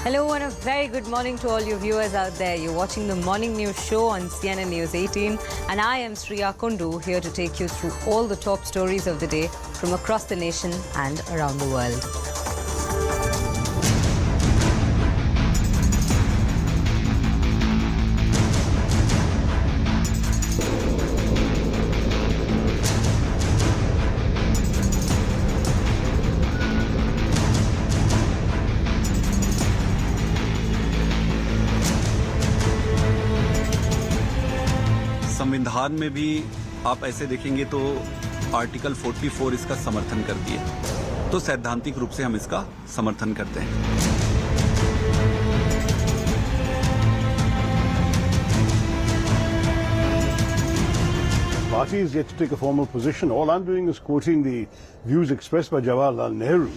Hello and a very good morning to all you viewers out there. You're watching the Morning News Show on CNN News 18 and I am Shriya Kundu here to take you through all the top stories of the day from across the nation and around the world. संविधान में भी आप ऐसे देखेंगे तो article 44 इसका समर्थन कर दिए, तो सैद्धांतिक रूप से हम इसका समर्थन करते हैं। Party is yet to take a formal position. All I'm doing is quoting the views expressed by Jawaharlal Nehru.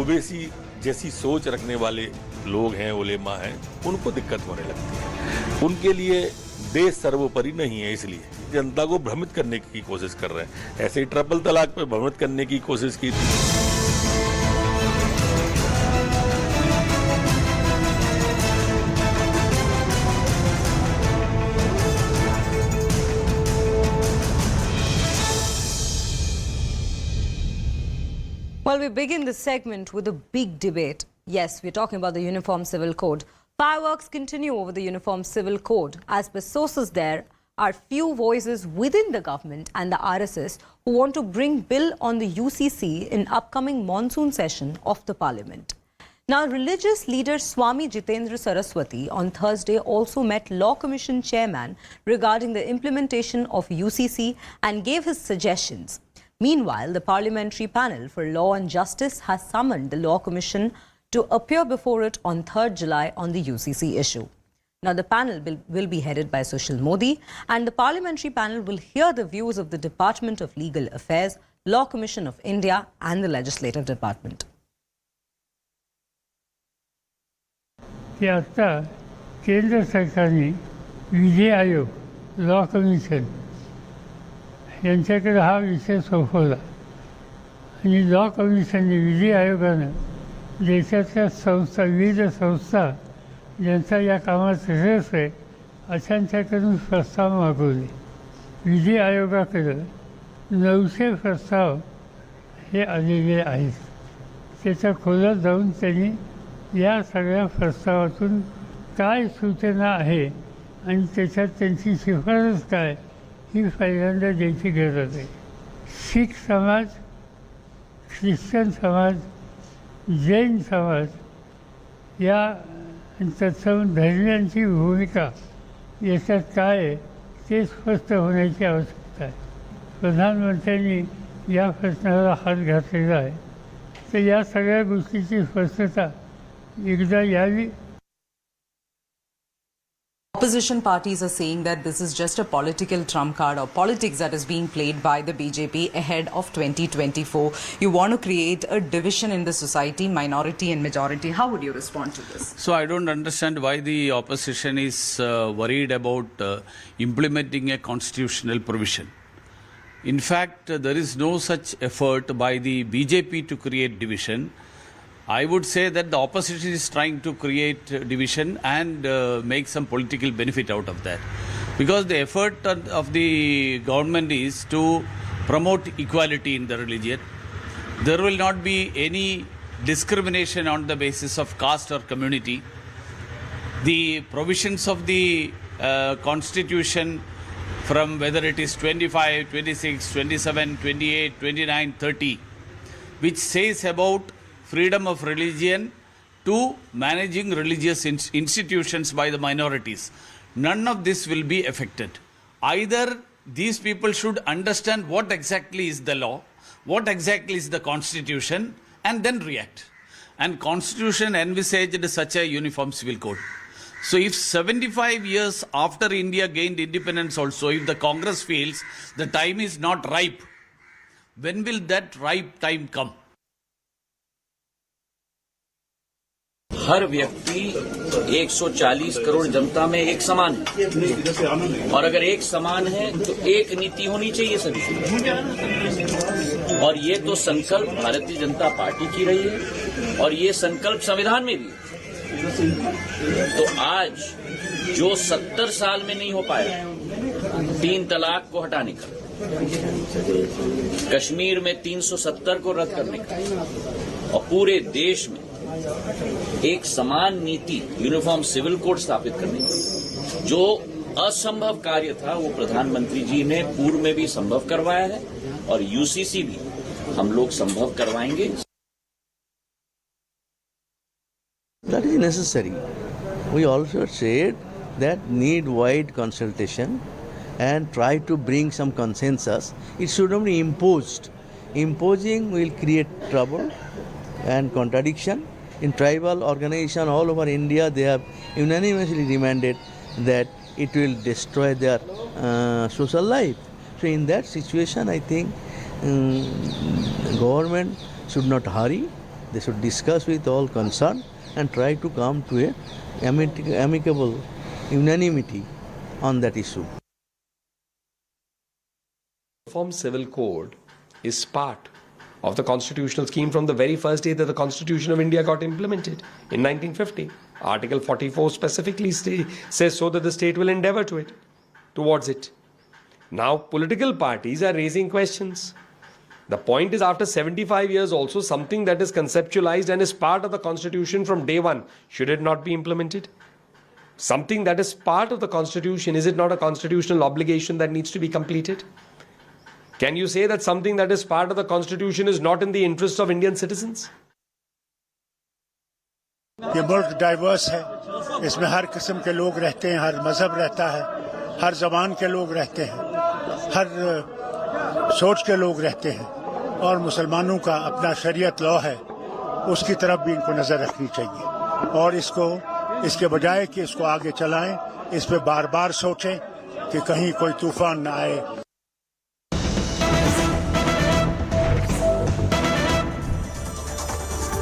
OBC जैसी सोच रखने वाले लोग हैं, उलेमा हैं, उनको दिक्कत होने लगती है। उनके लिए देश सर्वोपरि नहीं है, इसलिए जनता को भ्रमित करने की कोशिश कर रहे हैं। ऐसे ही ट्रिपल तलाक पे भ्रमित करने की कोशिश की थी। Well, we begin this segment with a big debate. Yes, we're talking about the Uniform Civil Code. Fireworks continue over the Uniform Civil Code. As per sources, there are few voices within the government and the RSS who want to bring bill on the UCC in upcoming monsoon session of the parliament. Now, religious leader Swami Jitendranand Saraswati on Thursday also met Law Commission chairman regarding the implementation of UCC and gave his suggestions. Meanwhile, the Parliamentary Panel for Law and Justice has summoned the Law Commission to appear before it on 3rd July on the UCC issue. Now, the panel will be headed by Sushil Modi, and the Parliamentary Panel will hear the views of the Department of Legal Affairs, Law Commission of India and the Legislative Department. आता केंद्र सरकारने विधी आयोग, law commission यांच्याकडे हा विषय सोपवला आणि law कमिशनने विधी आयोगानं देशाच्या संस्था, विविध संस्था ज्यांचा या कामात रस आहे अशांच्याकडून प्रस्ताव मागवले. विधी आयोगाकडे 900 प्रस्ताव हे आलेले आहेत. त्याच्या खोलात जाऊन त्यांनी या सगळ्या प्रस्तावातून काय सूचना आहे आणि त्याच्यात त्यांची शिफारस काय ही पहिल्यांदा द्यायची गरज आहे. शीख समाज, ख्रिश्चन समाज, जैन समाज या तत्सम धर्मियांची भूमिका याच्यात काय आहे ते स्पष्ट होण्याची आवश्यकता आहे. प्रधानमंत्र्यांनी या प्रश्नाला हात घातलेला आहे, तर या सगळ्या गोष्टीची स्पष्टता एकदा यावी. Opposition parties are saying that this is just a political trump card or politics that is being played by the BJP ahead of 2024. You want to create a division in the society, minority and majority. How would you respond to this? So I don't understand why the opposition is worried about implementing a constitutional provision. In fact, there is no such effort by the BJP to create division. I would say that the opposition is trying to create division and make some political benefit out of that. Because the effort of the government is to promote equality in the religion. There will not be any discrimination on the basis of caste or community. The provisions of the constitution, from whether it is 25, 26, 27, 28, 29, 30, which says about freedom of religion to managing religious institutions by the minorities. None of this will be affected. Either these people should understand what exactly is the law, what exactly is the constitution, and then react. And constitution envisaged such a uniform civil code. So if 75 years after India gained independence also, if the Congress feels the time is not ripe, when will that ripe time come? हर व्यक्ति 140 करोड़ जनता में एक समान है, और अगर एक समान है तो एक नीति होनी चाहिए सभी। और ये तो संकल्प भारतीय जनता पार्टी की रही है। और ये संकल्प संविधान में भी है। तो आज जो 70 साल में नहीं हो पाया 3 तलाक को हटाने का, कश्मीर में 370 को रद्द करने का और पूरे देश में एक समान नीति यूनिफॉर्म सिविल कोड स्थापित करने का, जो असंभव कार्य था वो प्रधानमंत्री जी ने पूर्व में भी संभव करवाया है और यूसीसी भी हम लोग संभव करवाएंगे। That is necessary. We also said that need wide consultation and try to bring some consensus. It should not be imposed. Imposing will create trouble and contradiction. In tribal organization all over India, they have unanimously demanded that it will destroy their social life. So in that situation, I think government should not hurry. They should discuss with all concerned and try to come to a amicable unanimity on that issue. Uniform Civil Code is part of the constitutional scheme from the very first day that the Constitution of India got implemented in 1950. Article 44 specifically says so that the state will endeavor towards it. Now political parties are raising questions. The point is, after 75 years also, something that is conceptualized and is part of the Constitution from day one, should it not be implemented? Something that is part of the Constitution, is it not a constitutional obligation that needs to be completed? Can you say that something that is part of the Constitution is not in the interest of Indian citizens? ये मुल्क diverse है, इसमें हर किस्म के लोग रहते हैं, हर मजहब रहता है, हर जबान के लोग रहते हैं, हर सोच के लोग रहते हैं और मुसलमानों का अपना शरीयत लॉ है, उसकी तरफ भी इनको नजर रखनी चाहिए और इसके बजाय कि इसको आगे चलाएं, इस पे बार-बार सोचें कि कहीं कोई तूफान ना आए।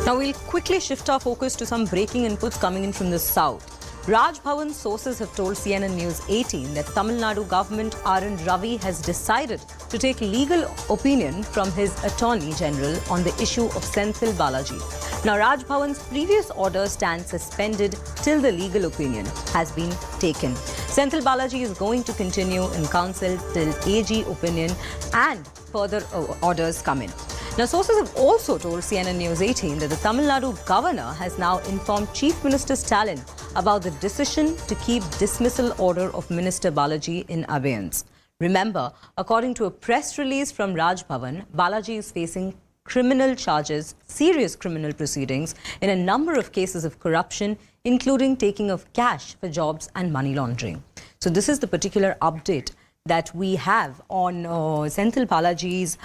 Now we'll quickly shift our focus to some breaking inputs coming in from the south. Raj Bhavan sources have told CNN News 18 that Tamil Nadu government RN Ravi has decided to take legal opinion from his Attorney General on the issue of Senthil Balaji. Now Raj Bhavan's previous order stands suspended till the legal opinion has been taken. Senthil Balaji is going to continue in council till AG opinion and further orders come in. Now, sources have also told CNN News 18 that the Tamil Nadu governor has now informed Chief Minister Stalin about the decision to keep dismissal order of Minister Balaji in abeyance. Remember, according to a press release from Raj Bhavan, Balaji is facing criminal charges, serious criminal proceedings in a number of cases of corruption, including taking of cash for jobs and money laundering. So this is the particular update that we have on Senthil Balaji's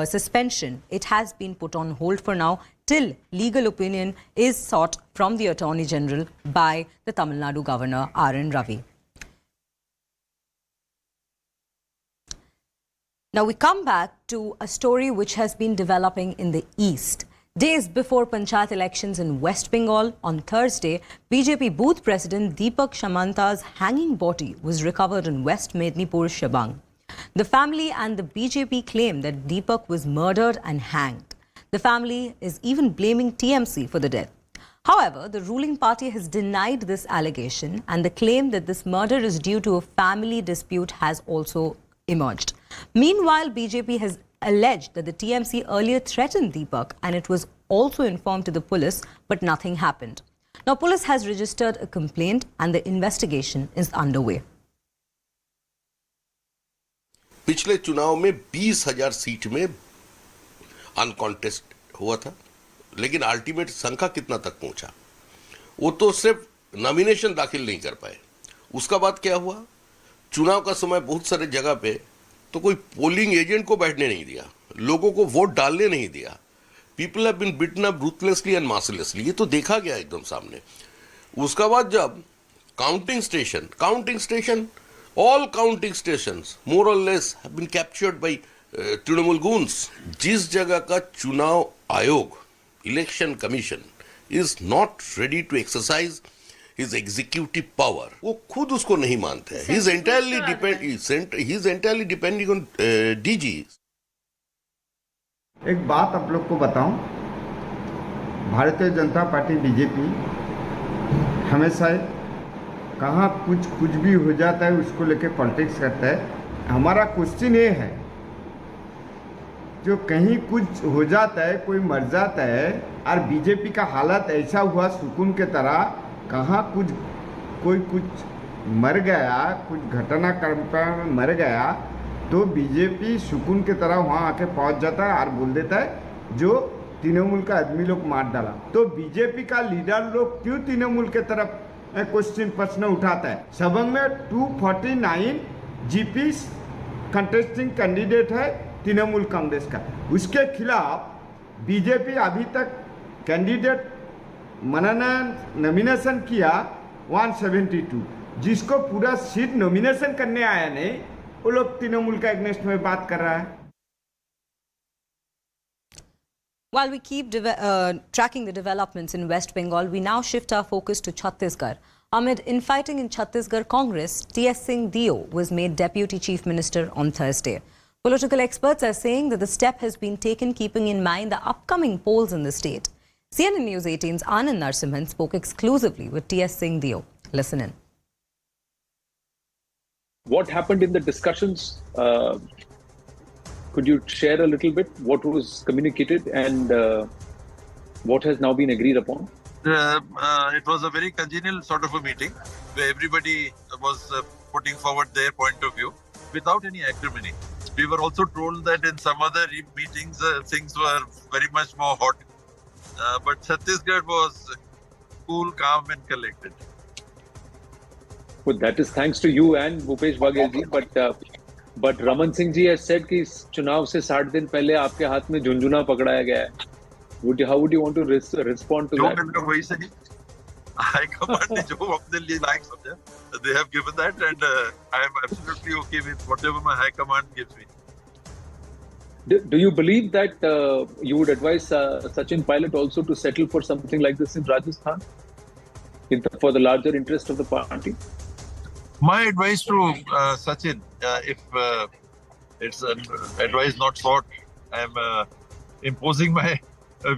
suspension. It has been put on hold for now till legal opinion is sought from the Attorney General by the Tamil Nadu Governor RN Ravi. Now we come back to a story which has been developing in the east. Days before Panchayat elections in West Bengal, on Thursday, BJP booth president Deepak Shamanta's hanging body was recovered in West Mednipur, Shabang. The family and the BJP claim that Deepak was murdered and hanged. The family is even blaming TMC for the death. However, the ruling party has denied this allegation, and the claim that this murder is due to a family dispute has also emerged. Meanwhile, BJP has alleged that the TMC earlier threatened Deepak and it was also informed to the police, but nothing happened. Now, police has registered a complaint and the investigation is underway. पिछले चुनाव में 20,000 seat में अनकॉन्टेस्ट हुआ था, लेकिन ultimate संख्या कितना तक पहुंचा वो तो सिर्फ नॉमिनेशन दाखिल नहीं कर पाए। उसका बाद क्या हुआ, चुनाव का समय बहुत सारे जगह पे तो कोई पोलिंग एजेंट को बैठने नहीं दिया, लोगों को वोट डालने नहीं दिया। People have been beaten up ruthlessly and mercilessly, ये तो देखा गया एकदम सामने। उसका बाद जब counting station all counting stations more or less have been captured by Trinamool goons. जिस जगह का चुनाव आयोग election commission is not ready to exercise his executive power, वो खुद उसको नहीं मानते हैं. He is entirely depending on DG. एक बात आप लोग को बताऊं, भारतीय जनता पार्टी बीजेपी हमेशा कहाँ कुछ भी हो जाता है उसको लेके पॉलिटिक्स करता है। हमारा क्वेश्चन ये है, जो कहीं कुछ हो जाता है, कोई मर जाता है और बीजेपी का हालत ऐसा हुआ सुकून के तरह, कहाँ कोई कुछ मर गया, कुछ घटनाक्रम पर मर गया तो बीजेपी सुकून की तरह वहाँ आके पहुँच जाता है और बोल देता है जो तृणमूल का आदमी लोग मार डाला। तो बीजेपी का लीडर लोग क्यों तृणमूल के तरफ क्वेश्चन प्रश्न उठाता है? सबंग में 249 जीपी कंटेस्टिंग कैंडिडेट है तृणमूल कांग्रेस का, उसके खिलाफ बीजेपी अभी तक कैंडिडेट मनोनयन नॉमिनेशन किया 172, जिसको पूरा सीट नॉमिनेशन करने आया नहीं, वो लोग तृणमूल का अगेंस्ट में बात कर रहा है। While we keep tracking the developments in West Bengal, we now shift our focus to Chhattisgarh. Amid infighting in Chhattisgarh Congress, T.S. Singh Dio was made Deputy Chief Minister on Thursday. Political experts are saying that the step has been taken keeping in mind the upcoming polls in the state. CNN News 18's Anand Narsimhan spoke exclusively with T.S. Singh Dio. Listen in. What happened in the discussions? Could you share a little bit what was communicated and what has now been agreed upon? It was a very congenial sort of a meeting where everybody was putting forward their point of view without any acrimony. We were also told that in some other meetings things were very much more hot. But Chhattisgarh was cool, calm and collected. Well, that is thanks to you and Bhupesh Baghel ji, but Raman Singh ji has said कि चुनाव से 60 दिन पहले आपके हाथ में झुंझुना पकड़ाया गया है. How would you want to respond to that? जो मिलकर वही सही. High Command ने जो अपने लिए लायक समझा, they have given that, and I am absolutely okay with whatever my High Command gives me. Do you believe that you would advise Sachin Pilot also to settle for something like this in Rajasthan, for the larger interest of the party? My advice to Sachin, if it's an advice not sought, I am imposing my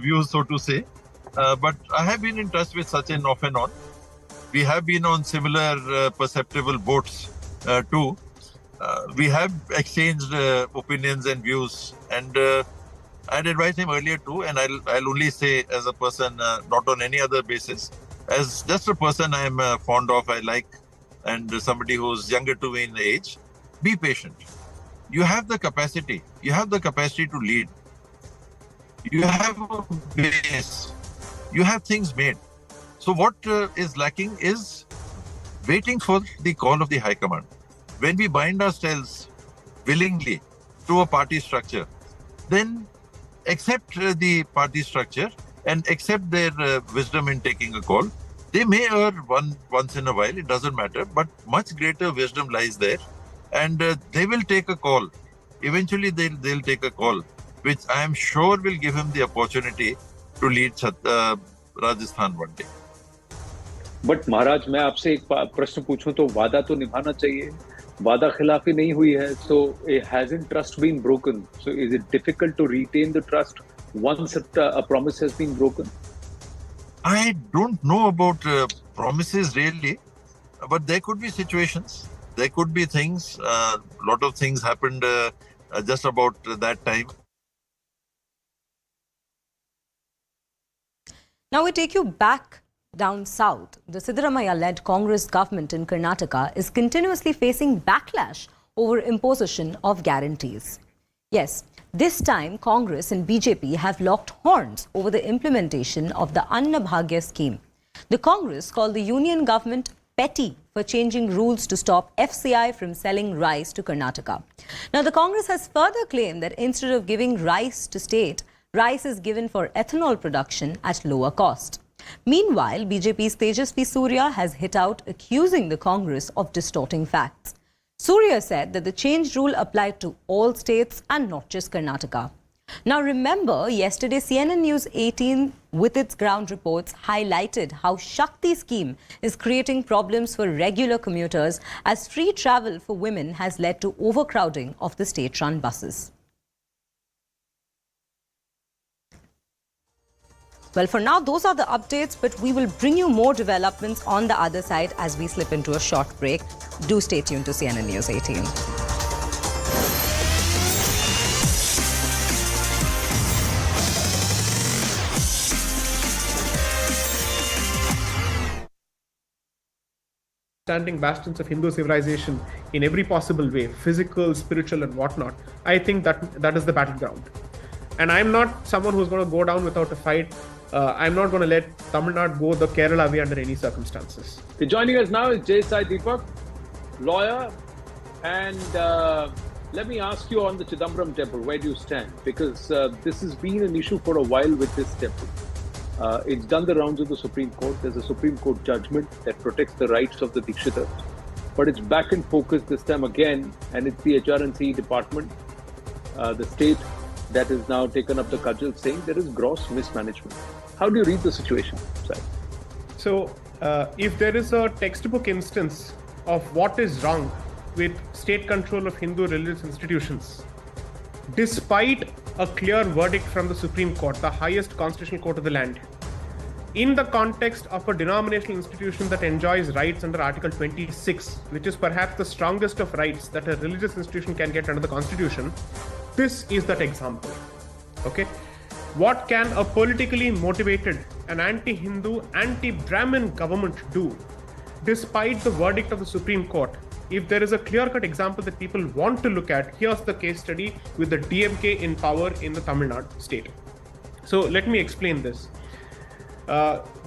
views, so to say. But I have been in touch with Sachin off and on. We have been on similar perceptible boats too. We have exchanged opinions and views, and I'd advised him earlier too, and I'll only say as a person, not on any other basis, as just a person I'm fond of, I like, and somebody who's younger to me in age. Be patient. You have the capacity. You have the capacity to lead. You have a base. You have things made. So what is lacking is waiting for the call of the High Command. When we bind ourselves willingly to a party structure, then accept the party structure and accept their wisdom in taking a call. They may err once in a while, it doesn't matter, but much greater wisdom lies there, and they will take a call. Eventually, they'll take a call, which I am sure will give him the opportunity to lead Rajasthan one day. But Maharaj, मैं आपसे एक प्रश्न पूछूं तो वादा तो निभाना चाहिए. वादा खिलाफी नहीं हुई है, so hasn't trust been broken? So is it difficult to retain the trust once a promise has been broken? I don't know about promises really, but there could be situations. There could be things. A lot of things happened just about that time. Now we take you back down south. The Siddaramaiah-led Congress government in Karnataka is continuously facing backlash over imposition of guarantees. Yes, this time Congress and BJP have locked horns over the implementation of the Anna Bhagya scheme. The Congress called the union government petty for changing rules to stop FCI from selling rice to Karnataka. Now the Congress has further claimed that instead of giving rice to state, rice is given for ethanol production at lower cost. Meanwhile, BJP's Tejasvi Surya has hit out accusing the Congress of distorting facts. Surya said that the changed rule applied to all states and not just Karnataka. Now remember, yesterday CNN News 18 with its ground reports highlighted how Shakti scheme is creating problems for regular commuters as free travel for women has led to overcrowding of the state-run buses. Well, for now, those are the updates, but we will bring you more developments on the other side as we slip into a short break. Do stay tuned to CNN News 18. Standing bastions of Hindu civilization in every possible way, physical, spiritual, and whatnot. I think that is the battleground. And I'm not someone who's going to go down without a fight. I'm not going to let Tamil Nadu go the Kerala way under any circumstances. Joining us now is Jay Sai Deepak, lawyer. And let me ask you on the Chidambaram temple, where do you stand? Because this has been an issue for a while with this temple. It's done the rounds of the Supreme Court. There's a Supreme Court judgment that protects the rights of the Dikshitas. But it's back in focus this time again, and it's the HRNC department, the state, that has now taken up the cudgel, saying there is gross mismanagement. How do you read the situation, sir? So, if there is a textbook instance of what is wrong with state control of Hindu religious institutions, despite a clear verdict from the Supreme Court, the highest constitutional court of the land, in the context of a denominational institution that enjoys rights under Article 26, which is perhaps the strongest of rights that a religious institution can get under the Constitution, this is that example. Okay? What can a politically motivated, an anti-Hindu, anti-Brahmin government do, despite the verdict of the Supreme Court? If there is a clear-cut example that people want to look at, here's the case study with the DMK in power in the Tamil Nadu state. So let me explain this.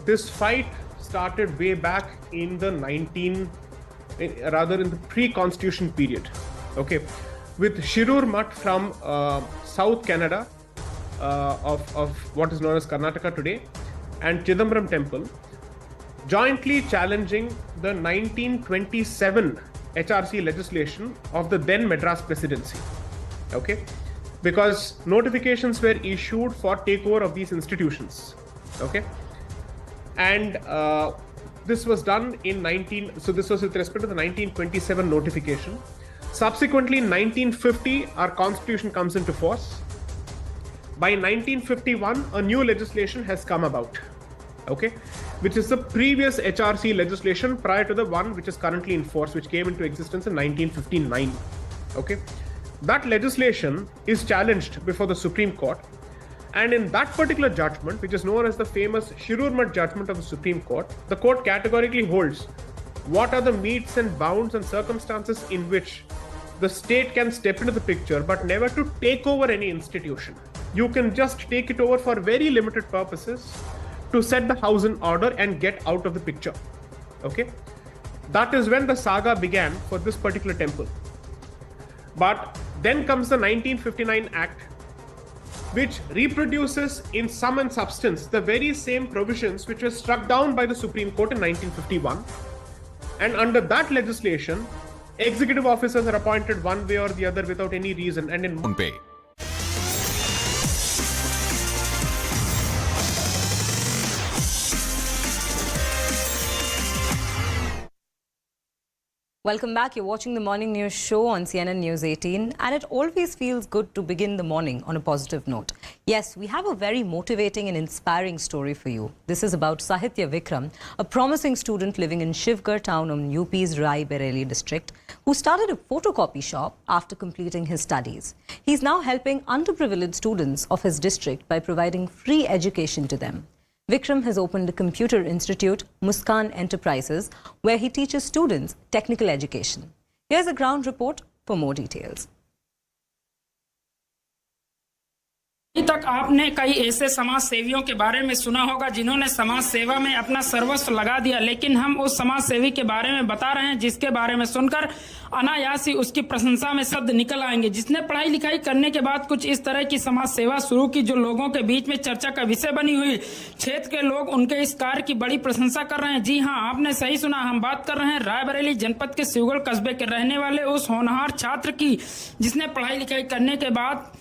This fight started way back in the in the pre-constitution period. Okay, with Shirur Mutt from South Canada, of what is known as Karnataka today, and Chidambaram Temple, jointly challenging the 1927 HRC legislation of the then Madras Presidency. Okay, because notifications were issued for takeover of these institutions. Okay, and this was done in so this was with respect to the 1927 notification. Subsequently, in 1950, our constitution comes into force. By 1951, a new legislation has come about, okay, which is the previous HRC legislation prior to the one which is currently in force, which came into existence in 1959. Okay, that legislation is challenged before the Supreme Court, and in that particular judgment, which is known as the famous Shirur Mutt judgment of the Supreme Court, the court categorically holds what are the metes and bounds and circumstances in which the state can step into the picture, but never to take over any institution. You can just take it over for very limited purposes to set the house in order and get out of the picture. Okay, that is when the saga began for this particular temple. But then comes the 1959 Act, which reproduces in sum and substance the very same provisions which were struck down by the Supreme Court in 1951. And under that legislation, executive officers are appointed one way or the other without any reason, and in Pay. Welcome back. You're watching the Morning News Show on CNN News 18, and it always feels good to begin the morning on a positive note. Yes, we have a very motivating and inspiring story for you. This is about Sahitya Vikram, a promising student living in Shivgarh town of UP's Rai Bareilly district, who started a photocopy shop after completing his studies. He's now helping underprivileged students of his district by providing free education to them. Vikram has opened a computer institute, Muskan Enterprises, where he teaches students technical education. Here's a ground report for more details. अभी तक आपने कई ऐसे समाज सेवियों के बारे में सुना होगा जिन्होंने समाज सेवा में अपना सर्वस्व लगा दिया, लेकिन हम उस समाज सेवी के बारे में बता रहे हैं जिसके बारे में सुनकर अनायास ही उसकी प्रशंसा में शब्द निकल आएंगे, जिसने पढ़ाई लिखाई करने के बाद कुछ इस तरह की समाज सेवा शुरू की जो लोगों के बीच में चर्चा का विषय बनी हुई। क्षेत्र के लोग उनके इस कार्य की बड़ी प्रशंसा कर रहे हैं। जी हाँ, आपने सही सुना, हम बात कर रहे हैं रायबरेली जनपद के शिवगढ़ कस्बे के रहने वाले उस होनहार छात्र की जिसने पढ़ाई लिखाई करने के बाद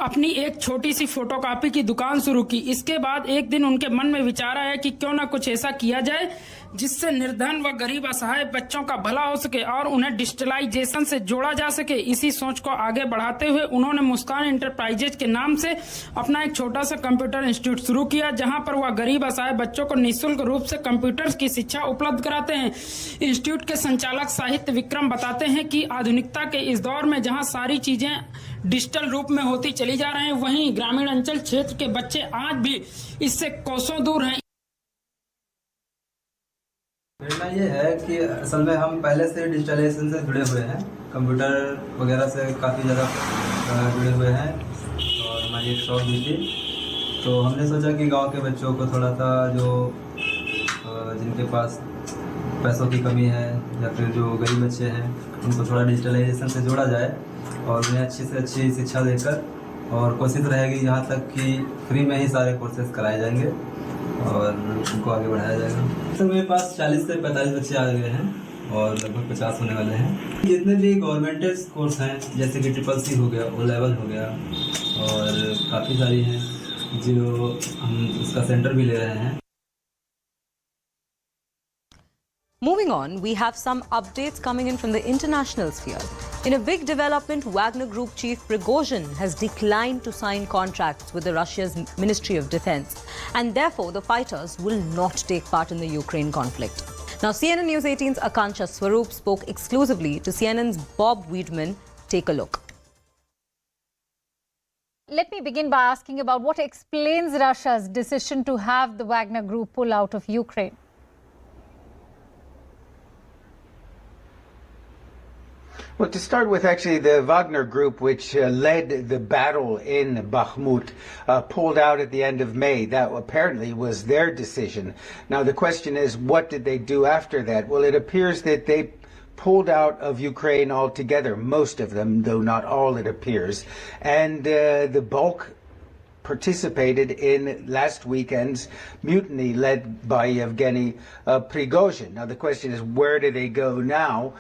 अपनी एक छोटी सी फोटोकॉपी की दुकान शुरू की। इसके बाद एक दिन उनके मन में विचार आया कि क्यों ना कुछ ऐसा किया जाए जिससे निर्धन व गरीब असहाय बच्चों का भला हो सके और उन्हें डिजिटलाइजेशन से जोड़ा जा सके। इसी सोच को आगे बढ़ाते हुए उन्होंने मुस्कान इंटरप्राइजेज के नाम से अपना एक छोटा सा कंप्यूटर इंस्टीट्यूट शुरू किया, जहां पर वह गरीब असहाय बच्चों को निःशुल्क रूप से कंप्यूटर्स की शिक्षा उपलब्ध कराते हैं। इंस्टीट्यूट के संचालक साहित्य विक्रम बताते हैं कि आधुनिकता के इस दौर में जहां सारी चीजें डिजिटल रूप में होती चली जा रही हैं, वहीं ग्रामीण अंचल क्षेत्र के बच्चे आज भी इससे कोसों दूर हैं। प्रेरणा ये है कि असल में हम पहले से डिजिटलाइजेशन से जुड़े हुए हैं, कंप्यूटर वगैरह से काफ़ी ज़्यादा जुड़े हुए हैं और हमारी एक शॉप भी थी। तो हमने सोचा कि गांव के बच्चों को थोड़ा सा जो जिनके पास पैसों की कमी है या फिर जो गरीब बच्चे हैं उनको थोड़ा डिजिटलाइजेशन से जोड़ा जाए और उन्हें अच्छी से अच्छी शिक्षा देकर, और कोशिश रहेगी यहाँ तक कि फ्री में ही सारे कोर्सेज कराए जाएंगे और उनको आगे बढ़ाया जाएगा। सर मेरे पास 40 से 45 बच्चे आ गए हैं और लगभग 50 होने वाले हैं। जितने भी गवर्नमेंटल कोर्स हैं जैसे कि CCC हो गया, O लेवल हो गया और काफ़ी सारी हैं जो हम उसका सेंटर भी ले रहे हैं। Moving on, we have some updates coming in from the international sphere. In a big development, Wagner Group chief Prigozhin has declined to sign contracts with the Russia's Ministry of Defense, and therefore the fighters will not take part in the Ukraine conflict. Now, CNN News 18's Akansha Swaroop spoke exclusively to CNN's Bob Wiedemann. Take a look. Let me begin by asking about what explains Russia's decision to have the Wagner Group pull out of Ukraine. Well, to start with, actually, the Wagner Group, which led the battle in Bakhmut, pulled out at the end of May. That apparently was their decision. Now, the question is, what did they do after that? Well, it appears that they pulled out of Ukraine altogether, most of them, though not all, it appears. And the bulk participated in last weekend's mutiny led by Yevgeny Prigozhin. Now, the question is, where do they go now?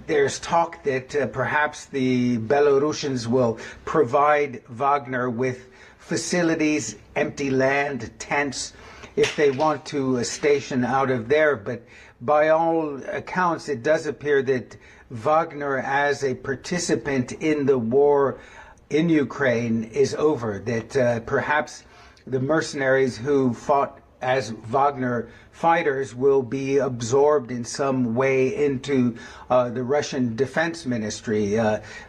There's talk that perhaps the Belarusians will provide Wagner with facilities, empty land, tents, if they want to station out of there. But by all accounts, it does appear that Wagner, as a participant in the war in Ukraine, is over, that perhaps the mercenaries who fought as Wagner fighters will be absorbed in some way into the Russian Defense Ministry.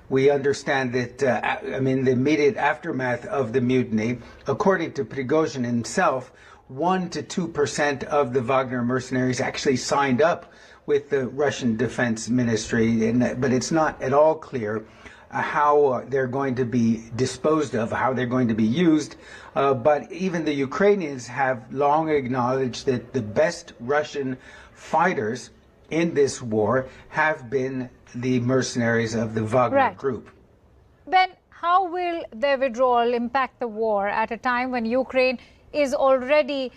We understand that, the immediate aftermath of the mutiny, according to Prigozhin himself, 1 to 2% of the Wagner mercenaries actually signed up with the Russian Defense Ministry, but it's not at all clear how they're going to be disposed of, how they're going to be used. But even the Ukrainians have long acknowledged that the best Russian fighters in this war have been the mercenaries of the Wagner Group. Ben, how will their withdrawal impact the war at a time when Ukraine is already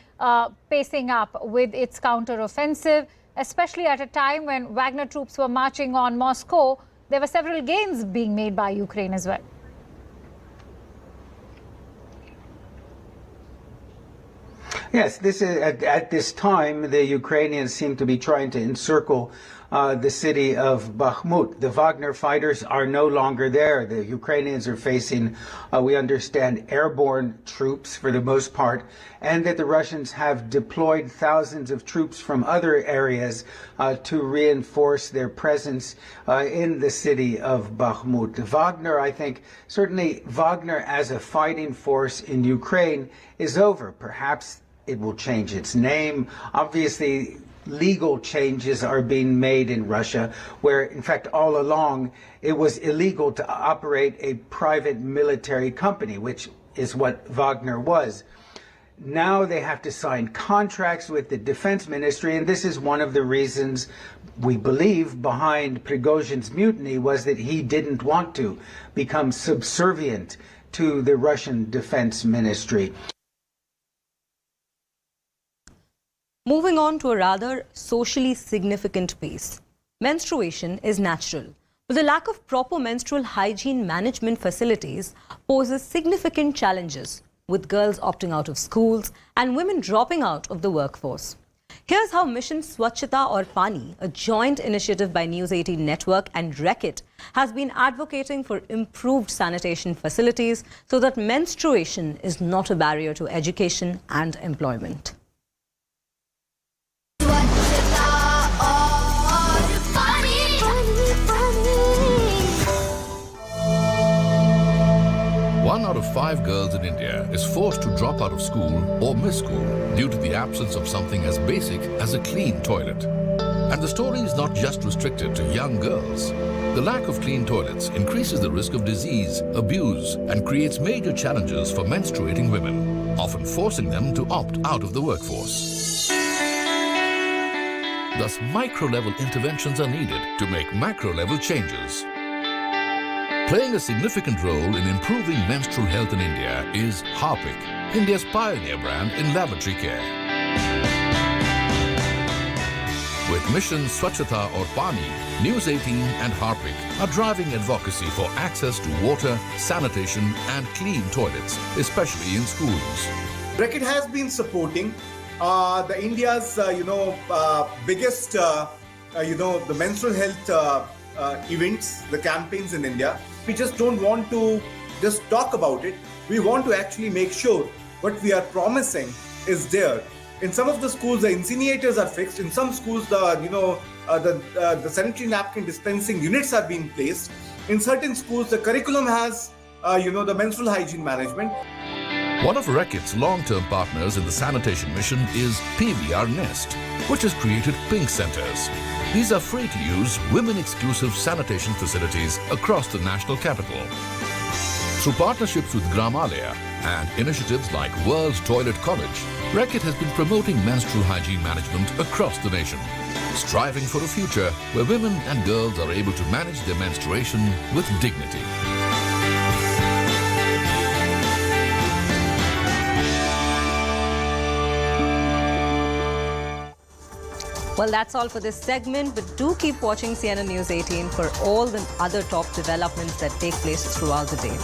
pacing up with its counteroffensive, especially at a time when Wagner troops were marching on Moscow? There were several gains being made by Ukraine as well. Yes, this is at this time the Ukrainians seem to be trying to encircle the city of Bakhmut. The Wagner fighters are no longer there. The Ukrainians are facing, we understand, airborne troops for the most part, and that the Russians have deployed thousands of troops from other areas to reinforce their presence in the city of Bakhmut. Wagner, I think, certainly Wagner as a fighting force in Ukraine is over. Perhaps it will change its name. Obviously, legal changes are being made in Russia, where, in fact, all along, it was illegal to operate a private military company, which is what Wagner was. Now they have to sign contracts with the Defense Ministry, and this is one of the reasons, we believe, behind Prigozhin's mutiny, was that he didn't want to become subservient to the Russian Defense Ministry. Moving on to a rather socially significant piece. Menstruation is natural, but the lack of proper menstrual hygiene management facilities poses significant challenges, with girls opting out of schools and women dropping out of the workforce. Here's how Mission Swachhata Aur Pani, a joint initiative by News18 Network and Reckitt, has been advocating for improved sanitation facilities so that menstruation is not a barrier to education and employment. One out of 5 girls in India is forced to drop out of school or miss school due to the absence of something as basic as a clean toilet. And the story is not just restricted to young girls. The lack of clean toilets increases the risk of disease, abuse, and creates major challenges for menstruating women, often forcing them to opt out of the workforce. Thus, micro-level interventions are needed to make macro-level changes. Playing a significant role in improving menstrual health in India is Harpic, India's pioneer brand in lavatory care. With Mission Swachhata Aur Pani, News18 and Harpic are driving advocacy for access to water, sanitation and clean toilets, especially in schools. Reckitt has been supporting the India's, biggest, the menstrual health events, the campaigns in India. We just don't want to just talk about it. We want to actually make sure what we are promising is there. In some of the schools, the incinerators are fixed. In some schools, the sanitary napkin dispensing units are being placed. In certain schools, the curriculum has, the menstrual hygiene management. One of Reckitt's long-term partners in the sanitation mission is PVR Nest, which has created pink centers. These are free-to-use, women-exclusive sanitation facilities across the national capital. Through partnerships with Gramalaya and initiatives like World Toilet College, Reckitt has been promoting menstrual hygiene management across the nation, striving for a future where women and girls are able to manage their menstruation with dignity. Well, that's all for this segment, but do keep watching CNN News 18 for all the other top developments that take place throughout the day.